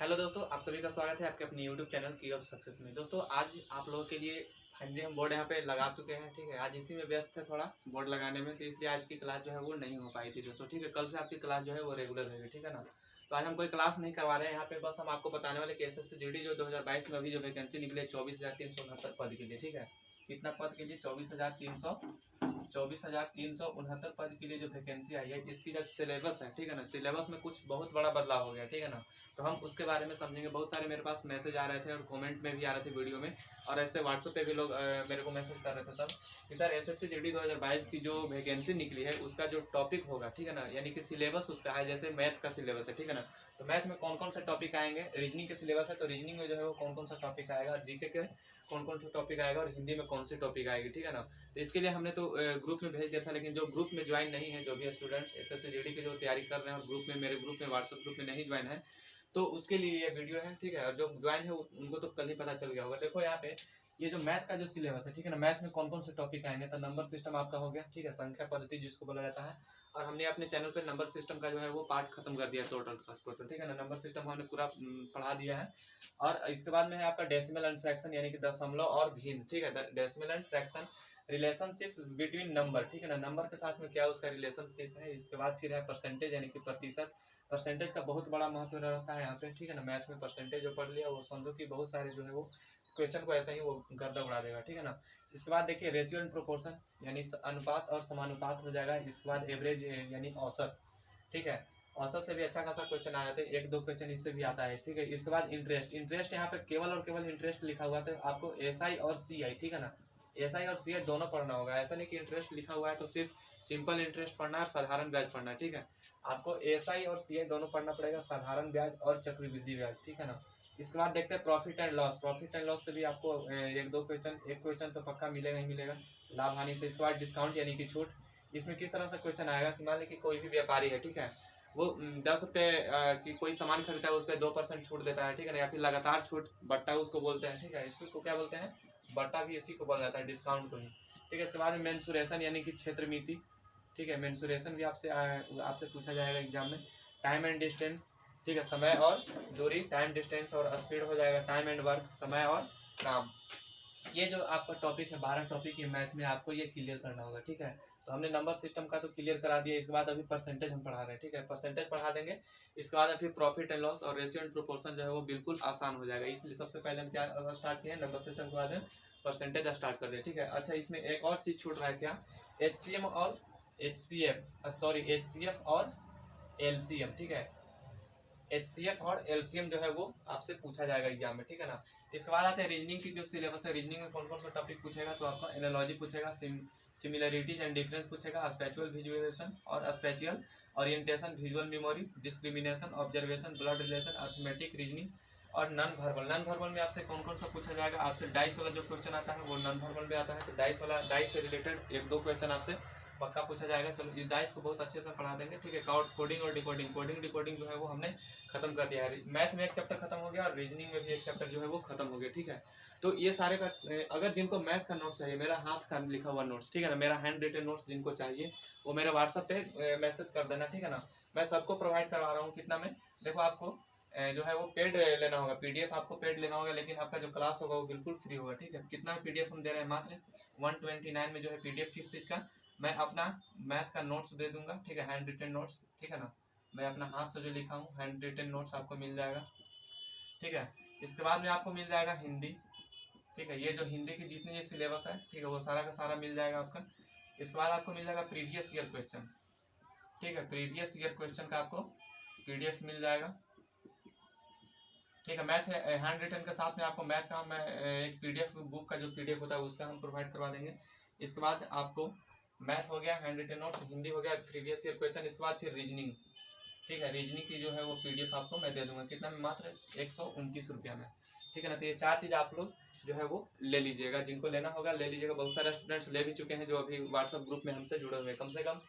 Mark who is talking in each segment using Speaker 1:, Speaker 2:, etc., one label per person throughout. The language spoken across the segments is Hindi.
Speaker 1: हेलो दोस्तों, आप सभी का स्वागत है आपके अपने यूट्यूब चैनल की ऑफ सक्सेस में। दोस्तों आज आप लोगों के लिए फाइनली हम बोर्ड यहाँ पे लगा चुके हैं। ठीक है, आज इसी में व्यस्त है थोड़ा बोर्ड लगाने में, तो इसलिए आज की क्लास जो है वो नहीं हो पाई थी दोस्तों। ठीक है, कल से आपकी क्लास जो है वो रेगुलर रहेगी। ठीक है ना। तो आज हम कोई क्लास नहीं करवा रहे हैं यहाँ पे, बस हम आपको बताने वाले कि एसएससी जीडी जो 2022 में अभी जो वैकेंसी निकले 24,369 पद के लिए। ठीक है, कितना पद के लिए? 24,369 पद के लिए जो वैकेंसी आई है, इसकी जो सिलेबस है, ठीक है ना, सिलेबस में कुछ बहुत बड़ा बदलाव हो गया। ठीक है ना, तो हम उसके बारे में समझेंगे। बहुत सारे मेरे पास मैसेज आ रहे थे और कमेंट में भी आ रहे थे वीडियो में, और ऐसे व्हाट्सएप पे भी लोग मेरे को मैसेज कर रहे थे सब कि सर एसएससी जीडी 2022 की जो वैकेंसी निकली है उसका जो टॉपिक होगा, ठीक है ना, यानी कि सिलेबस उसका है, जैसे मैथ का सिलेबस है। ठीक है ना, तो मैथ में कौन कौन सा टॉपिक आएंगे, रीजनिंग के सिलेबस है तो रीजनिंग में जो है वो कौन कौन सा टॉपिक आएगा, जीके के कौन कौन सा टॉपिक आएगा, और हिंदी में कौन सी टॉपिक आएगी। ठीक है ना, तो इसके लिए हमने तो ग्रुप में भेज दिया था, लेकिन जो ग्रुप में ज्वाइन नहीं है, जो भी स्टूडेंट्स एसएससी जीडी की जो तैयारी कर रहे हैं और ग्रुप में मेरे ग्रुप में व्हाट्सएप ग्रुप में नहीं ज्वाइन है, तो उसके लिए ये वीडियो है। ठीक है, और जो ज्वाइन है उनको तो कल ही पता चल गया होगा। देखो यहाँ पे ये जो मैथ का जो सिलेबस है, ठीक है ना, मैथ में कौन कौन से टॉपिक आएंगे, तो नंबर सिस्टम आपका हो गया। ठीक है, संख्या पद्धति जिसको बोला जाता है, और हमने अपने चैनल पे नंबर सिस्टम का जो है वो पार्ट खत्म कर दिया टोटल। ठीक है ना, नंबर सिस्टम हमने पूरा पढ़ा दिया है। और इसके बाद में है आपका डेसिमल एंड फ्रैक्शन, यानी कि दशमलव और भिन्न। ठीक है, decimal and fraction, relationship between number. ठीक है ना, नंबर के साथ में क्या उसका रिलेशनशिप है। इसके बाद फिर है परसेंटेज, यानी कि प्रतिशत। परसेंटेज का बहुत बड़ा महत्व रहता है यहाँ पे। ठीक है ना, मैथ में परसेंटेज जो पढ़ लिया वो समझो कि बहुत सारे जो है वो क्वेश्चन को ऐसा ही वो गर्दा उड़ा देगा। ठीक है ना, इसके बाद देखिए रेशियो एंड प्रोपोर्शन, यानी अनुपात और समानुपात हो जाएगा। इसके बाद एवरेज यानी औसत। ठीक है, औसत से भी अच्छा खासा क्वेश्चन आ जाते हैं, एक दो क्वेश्चन इससे भी आता है। ठीक है, इसके बाद इंटरेस्ट। इंटरेस्ट यहाँ पे केवल और केवल इंटरेस्ट लिखा हुआ था, आपको एसआई और सीआई। ठीक है ना, एसआई और सीआई दोनों पढ़ना होगा। ऐसा नहीं कि इंटरेस्ट लिखा हुआ है तो सिर्फ सिंपल इंटरेस्ट पढ़ना है और साधारण ब्याज पढ़ना है। ठीक है, आपको एसआई और सीआई दोनों पढ़ना पड़ेगा, साधारण ब्याज और चक्रवृद्धि ब्याज। ठीक है ना, इसके बाद देखते हैं profit and loss. Profit and loss से भी आपको एक क्वेश्चन तो पक्का मिलेगा ही मिलेगा, लाभ हानि से। इसके बाद डिस्काउंट यानी कि छूट। इसमें किस तरह से क्वेश्चन आएगा कि मान लीजिए कि कोई भी व्यापारी है, ठीक है, वो 10 रुपये की कोई सामान खरीदता है, उस पर 2% छूट देता है। ठीक है ना, या फिर लगातार छूट, बट्टा उसको बोलते हैं। ठीक है, इसको क्या बोलते हैं, बट्टा भी इसी को बोला जाता है, डिस्काउंट को ही। ठीक है, इसके बाद मेंसुरेशन यानी कि क्षेत्र मिति। ठीक है, मेंसुरेशन भी आपसे पूछा जाएगा एग्जाम में। टाइम एंड डिस्टेंस, ठीक है, समय और दूरी, टाइम डिस्टेंस, और स्पीड हो जाएगा टाइम एंड वर्क, समय और काम। ये जो आपका टॉपिक है 12 टॉपिक है मैथ में, आपको ये क्लियर करना होगा। ठीक है, तो हमने नंबर सिस्टम का तो क्लियर करा दिया। इसके बाद अभी परसेंटेज हम पढ़ा रहे हैं। ठीक है, परसेंटेज पढ़ा देंगे। इसके बाद फिर प्रॉफिट एंड लॉस और रेशियो एंड प्रोपोर्शन जो है वो बिल्कुल आसान हो जाएगा। इसलिए सबसे पहले हम क्या स्टार्ट किए, नंबर सिस्टम के बाद परसेंटेज स्टार्ट कर दिया। ठीक है, अच्छा इसमें एक और चीज़ छूट रहा है क्या, HCM और HCF और LCM। ठीक है, HCF और LCM जो है वो आपसे पूछा जाएगा एग्जाम में। ठीक है ना, इसके बाद आते हैं रीजनिंग की जो सिलेबस है। रीजनिंग में कौन कौन सा टॉपिक पूछेगा, तो आपका एनालॉजी पूछेगा, सिमिलरिटीज एंड डिफरेंस पूछेगा, स्पेचुअल विजुअलाइजेशन और spatial orientation, visual memory, discrimination, observation, blood relation, arithmetic, reasoning और नॉन वर्बल। नॉन वर्बल में आपसे कौन कौन सा पूछा जाएगा, आपसे डाइस वाला जो क्वेश्चन आता है वो नॉन वर्बल में आता है, तो डाइस से रिलेटेड एक दो क्वेश्चन आपसे पक्का पूछा जाएगा। चलो इस डाइस को बहुत अच्छे से पढ़ा देंगे। ठीक है, कोडिंग और डिकोडिंग जो है वो हमने खत्म कर दिया है। मैथ में एक चैप्टर खत्म हो गया और रीजनिंग में भी एक चैप्टर जो है वो खत्म हो गया। ठीक है, तो ये सारे का अगर जिनको मैथ का नोट्स चाहिए, मेरा हाथ का लिखा हुआ नोट्स, ठीक है ना, मेरा हैंड रिटन नोट्स जिनको चाहिए वो मेरे व्हाट्सएप पे मैसेज कर देना। ठीक है ना, मैं सबको प्रोवाइड करवा रहा हूँ। कितना में, देखो आपको जो है वो पेड लेना होगा, PDF आपको पेड लेना होगा, लेकिन आपका जो क्लास होगा वो बिल्कुल फ्री होगा। ठीक है, कितना में PDF हम दे रहे हैं, मात्र 129 में जो है PDF किस चीज़ का, मैं अपना मैथ का नोट्स दे दूंगा। ठीक है, हैंड रिटन नोट्स। ठीक है ना, मैं अपना हाथ से जो लिखा हूँ हैंड रिटन नोट्स आपको मिल जाएगा। ठीक है, इसके बाद में आपको मिल जाएगा हिंदी। ठीक है, ये जो हिंदी की जितनी ये सिलेबस है, ठीक है, वो सारा का सारा मिल जाएगा आपका। इसके बाद आपको मिल जाएगा प्रीवियस ईयर क्वेश्चन। ठीक है, प्रीवियस ईयर क्वेश्चन का आपको PDF मिल जाएगा। ठीक है, मैथ हैंड रिटन के साथ में आपको मैथ का मैं एक PDF बुक का जो PDF होता है उसका हम प्रोवाइड करवा देंगे। इसके बाद आपको मैथ हो गया, हैंड रिटन नोट्स, हिंदी हो गया, प्रीवियस ईयर क्वेश्चन। इसके बाद फिर रीजनिंग। ठीक है, रीजनिंग की जो है वो PDF आपको मैं दे दूंगा, कितना में, मात्र 129 रुपया में। ठीक है ना, तो ये चार चीज़ आप लोग जो है वो ले लीजिएगा, जिनको लेना होगा ले लीजिएगा। बहुत सारे स्टूडेंट्स ले भी चुके हैं जो अभी व्हाट्सअप ग्रुप में हमसे जुड़े हुए हैं, कम से कम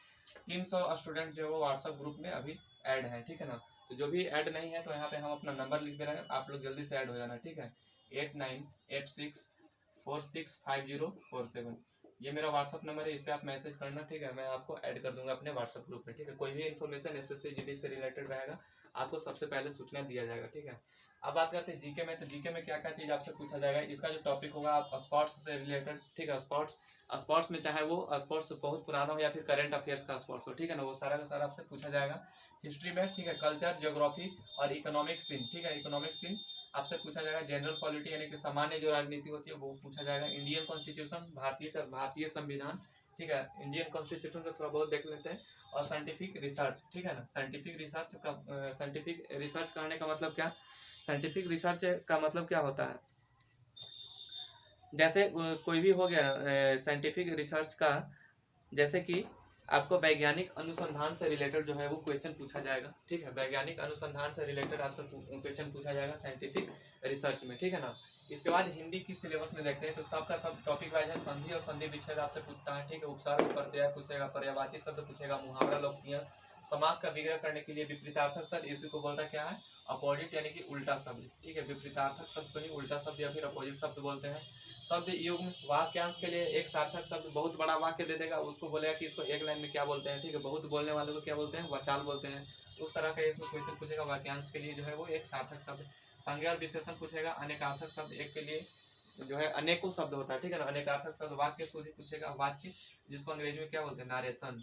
Speaker 1: 300 स्टूडेंट जो है वो व्हाट्सअप ग्रुप में अभी ऐड हैं। ठीक है ना, तो जो भी ऐड नहीं है तो यहाँ पे हम अपना नंबर लिख दे रहे हैं, आप लोग जल्दी से ऐड हो जाना। ठीक है, 8986465047, ये मेरा व्हाट्सअप नंबर है, इस पर आप मैसेज करना। ठीक है, मैं आपको ऐड कर दूंगा अपने व्हाट्सअप ग्रुप में। ठीक है, कोई भी इन्फॉर्मेशन एसएससी जीडी से रिलेटेड रहेगा आपको सबसे पहले सूचना दिया जाएगा। ठीक है, अब बात करते हैं जीके में। तो जीके में क्या क्या चीज़ आपसे पूछा जाएगा, इसका जो टॉपिक होगा आप स्पोर्ट्स से रिलेटेड, ठीक है। स्पोर्ट्स में चाहे वो स्पोर्ट्स बहुत पुराना हो या फिर करंट अफेयर्स का स्पोर्ट्स हो, ठीक है ना, वो सारा का सारा आपसे पूछा जाएगा। हिस्ट्री में, ठीक है, कल्चर, ज्योग्राफी और इकोनॉमिक सीन, ठीक है, इकोनॉमिक सीन आपसे पूछा जाएगा। जनरल पॉलिटी यानी कि सामान्य जो राजनीति होती है वो पूछा जाएगा। इंडियन कॉन्स्टिट्यूशन, भारतीय संविधान, ठीक है, इंडियन कॉन्स्टिट्यूशन का थोड़ा बहुत देख लेते हैं। और साइंटिफिक रिसर्च, ठीक है ना, साइंटिफिक रिसर्च करने का मतलब क्या, साइंटिफिक रिसर्च का मतलब क्या होता है, जैसे कोई भी हो गया साइंटिफिक रिसर्च का, जैसे कि आपको वैज्ञानिक अनुसंधान से रिलेटेड जो है वो क्वेश्चन पूछा जाएगा, ठीक है, वैज्ञानिक अनुसंधान से रिलेटेड आपसे क्वेश्चन पूछा जाएगा साइंटिफिक रिसर्च में, ठीक है ना। इसके बाद हिंदी की सिलेबस में देखते हैं तो सबका सब टॉपिक वाइज है। संधि और संधि विच्छेद आपसे पूछता है, ठीक है, उपसर्ग, प्रत्यय पूछेगा, पर्यायवाची शब्द पूछेगा, मुहावरा, लोकोक्तियां, समास का विग्रह करने के लिए विपरीतार्थक शब्द, इसी को बोलता क्या है, अपोजिट यानी कि उल्टा शब्द, ठीक है, विपरीतार्थक शब्द को ही उल्टा शब्द या फिर अपोजिट शब्द बोलते हैं। शब्द युग्म, वाक्यांश के लिए एक सार्थक शब्द बहुत बड़ा वाक्य दे देगा, उसको बोलेगा कि इसको एक लाइन में क्या बोलते हैं, ठीक है, बहुत बोलने वाले को क्या बोलते हैं, वचाल बोलते हैं, उस तरह का इसमें क्वेश्चन पूछेगा। वाक्यांश के लिए जो है वो एक सार्थक शब्द। संज्ञा और विशेषण पूछेगा। अनेकार्थक शब्द एक के लिए जो है अनेकों शब्द होता है, ठीक है ना, अनेकार्थक शब्द। वाक्य सूची पूछेगा, वाच्य जिसको अंग्रेजी में क्या बोलते हैं, नारेशन,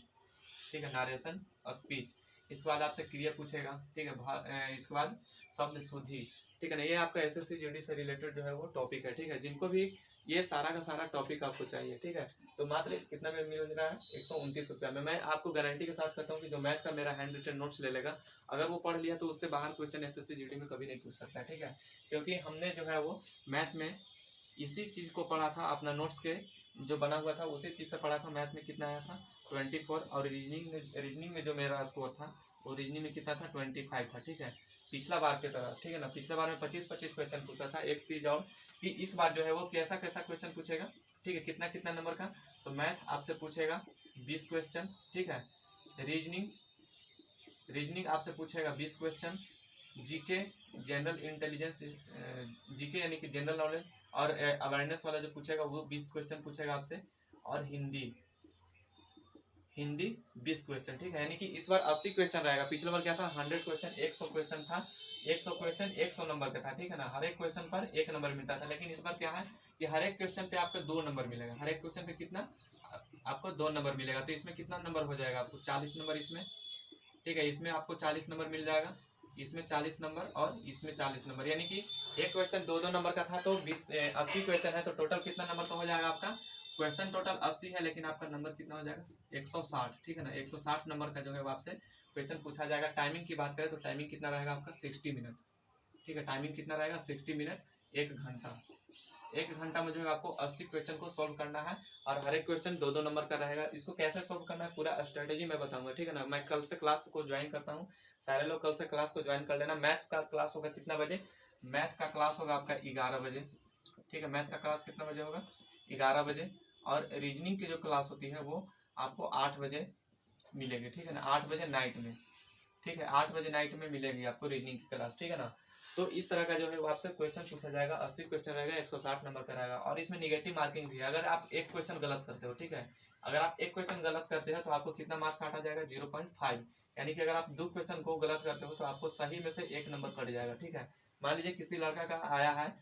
Speaker 1: ठीक है, नारेशन, स्पीच। इसके बाद आपसे क्रिया पूछेगा, ठीक है, इसके बाद शब्द शुद्धि, ठीक है ना। ये आपका एसएससी जीडी से रिलेटेड जो है वो टॉपिक है, ठीक है। जिनको भी ये सारा का सारा टॉपिक आपको चाहिए, ठीक है, तो मात्र कितना में मिल रहा है, 129 रुपया में। मैं आपको गारंटी के साथ कहता हूँ कि जो मैथ का मेरा हैंड रिटन नोट्स ले लेगा, अगर वो पढ़ लिया तो उससे बाहर क्वेश्चन एसएससी जीडी में कभी नहीं पूछ सकता, ठीक है, क्योंकि हमने जो है वो मैथ में इसी चीज़ को पढ़ा था, अपना नोट्स के जो बना हुआ था उसी चीज़ से पढ़ा था। मैथ में कितना आया था, 24, और रीजनिंग में जो मेरा स्कोर था वो रीजनिंग में कितना था, 25 था, ठीक है, पिछला बार की तरह, ठीक है ना। पिछला बार में 25 क्वेश्चन पूछा था। एक चीज और कि इस बार जो है वो कैसा क्वेश्चन पूछेगा, ठीक है, कितना नंबर का, तो मैथ आपसे पूछेगा 20 क्वेश्चन, ठीक है, रीजनिंग आपसे पूछेगा 20 question, GK, general intelligence, GK यानी कि जनरल नॉलेज और अवेयरनेस वाला जो पूछेगा वो 20 क्वेश्चन पूछेगा आपसे, और हिंदी 20 क्वेश्चन, ठीक है, यानी कि इस बार 80 क्वेश्चन रहेगा। पिछले बार क्या था, 100 क्वेश्चन 100 क्वेश्चन था, 100 क्वेश्चन 100 नंबर का था, ठीक है ना, हर एक क्वेश्चन पर 1 नंबर मिलता था। लेकिन इस बार क्या है कि हर एक क्वेश्चन पे आपको 2 नंबर मिलेगा, हर एक क्वेश्चन पे कितना, आपको 2 नंबर मिलेगा। तो इसमें कितना नंबर हो जाएगा आपको, 40 नंबर इसमें, ठीक है, इसमें आपको 40 नंबर मिल जाएगा, इसमें 40 नंबर और इसमें 40 नंबर, यानी कि एक क्वेश्चन 2 नंबर का था, तो 80 क्वेश्चन है, तो टोटल कितना नंबर का हो जाएगा आपका, क्वेश्चन टोटल 80 है, लेकिन आपका नंबर कितना हो जाएगा, 160, ठीक है ना, 160 नंबर का जो है वो आपसे क्वेश्चन पूछा जाएगा। टाइमिंग की बात करें तो टाइमिंग कितना रहेगा आपका, 60 मिनट, ठीक है, टाइमिंग कितना रहेगा, 60 मिनट, 1 घंटा। 1 घंटा में जो है आपको 80 क्वेश्चन को सॉल्व करना है, और हर एक क्वेश्चन 2 नंबर का रहेगा। इसको कैसे सॉल्व करना है पूरा स्ट्रेटेजी मैं बताऊंगा, ठीक है ना। मैं कल से क्लास को ज्वाइन करता हूँ, सारे लोग कल से क्लास को ज्वाइन कर लेना। मैथ का क्लास होगा कितना बजे, मैथ का क्लास होगा आपका 11 बजे, ठीक है, मैथ का क्लास कितना बजे होगा, 11 बजे। और रीजनिंग की जो क्लास होती है वो आपको 8 बजे मिलेगी, ठीक है ना, 8 बजे नाइट में, ठीक है, 8 बजे नाइट में मिलेगी आपको रीजनिंग की क्लास, ठीक है ना। तो इस तरह का जो है वो आपसे क्वेश्चन पूछा जाएगा, 80 क्वेश्चन रहेगा, 160 नंबर का रहेगा। और इसमें निगेटिव मार्किंग भी है, अगर आप एक क्वेश्चन गलत करते हो, ठीक है, अगर आप एक क्वेश्चन गलत करते हैं तो आपको कितना मार्क्स काटा जाएगा, 0.5, यानी कि अगर आप 2 क्वेश्चन को गलत करते हो तो आपको सही में से 1 नंबर कट जाएगा, ठीक है। मान लीजिए किसी लड़का का आया है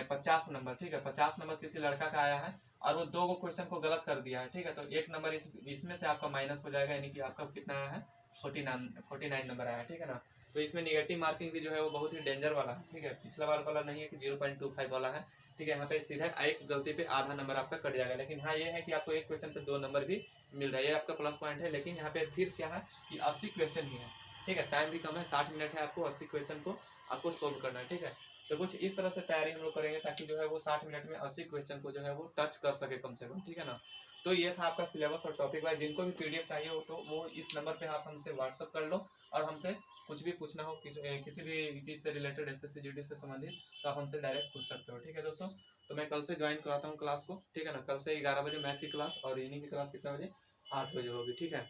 Speaker 1: 50 नंबर, ठीक है, 50 नंबर किसी लड़का का आया है और वो 2 क्वेश्चन को गलत कर दिया है, ठीक है, तो 1 नंबर इसमें से आपका माइनस हो जाएगा, यानी कि आपका कितना आया है, 49 नंबर आया, ठीक है ना। तो इसमें निगेटिव मार्किंग भी जो है वो बहुत ही डेंजर वाला है, ठीक है, पिछला बार वाला नहीं है कि 0.25 वाला है, ठीक है। यहाँ पे सीधा एक गलती पे आधा नंबर आपका कट जाएगा। लेकिन हाँ ये है कि आपको एक क्वेश्चन पे 2 नंबर भी मिल रहा है, ये आपका प्लस पॉइंट है। लेकिन यहाँ पे फिर क्या है कि 80 क्वेश्चन ही है, ठीक है, टाइम भी कम है, 60 मिनट है, आपको 80 क्वेश्चन को आपको सोल्व करना है, ठीक है। तो कुछ इस तरह से तैयारी हम लोग करेंगे ताकि जो है वो 60 मिनट में 80 क्वेश्चन को जो है वो टच कर सके कम से कम, ठीक है ना। तो ये था आपका सिलेबस और टॉपिक वाइज। जिनको भी पीडीएफ चाहिए हो तो वो इस नंबर पे आप हमसे व्हाट्सअप कर लो, और हमसे कुछ भी पूछना हो किसी भी चीज़ से रिलेटेड एसएससी जीडी से संबंधित तो आप हमसे डायरेक्ट पूछ सकते हो, ठीक है दोस्तों। तो मैं कल से ज्वाइन कराता हूँ क्लास को, ठीक है ना। कल से 11 बजे मैथ की क्लास और रीजनिंग की क्लास कितना बजे, 8 बजे होगी, ठीक है।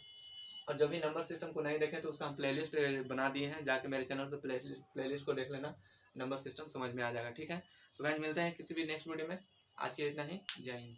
Speaker 1: और जो भी नंबर सिस्टम को नहीं देखें तो उसका हम प्लेलिस्ट बना दिए हैं, जाके मेरे चैनल पर प्लेलिस्ट को देख लेना, नंबर सिस्टम समझ में आ जाएगा, ठीक है। तो गाइस मिलते हैं किसी भी नेक्स्ट वीडियो में, आज के लिए इतना ही, जय हिंद।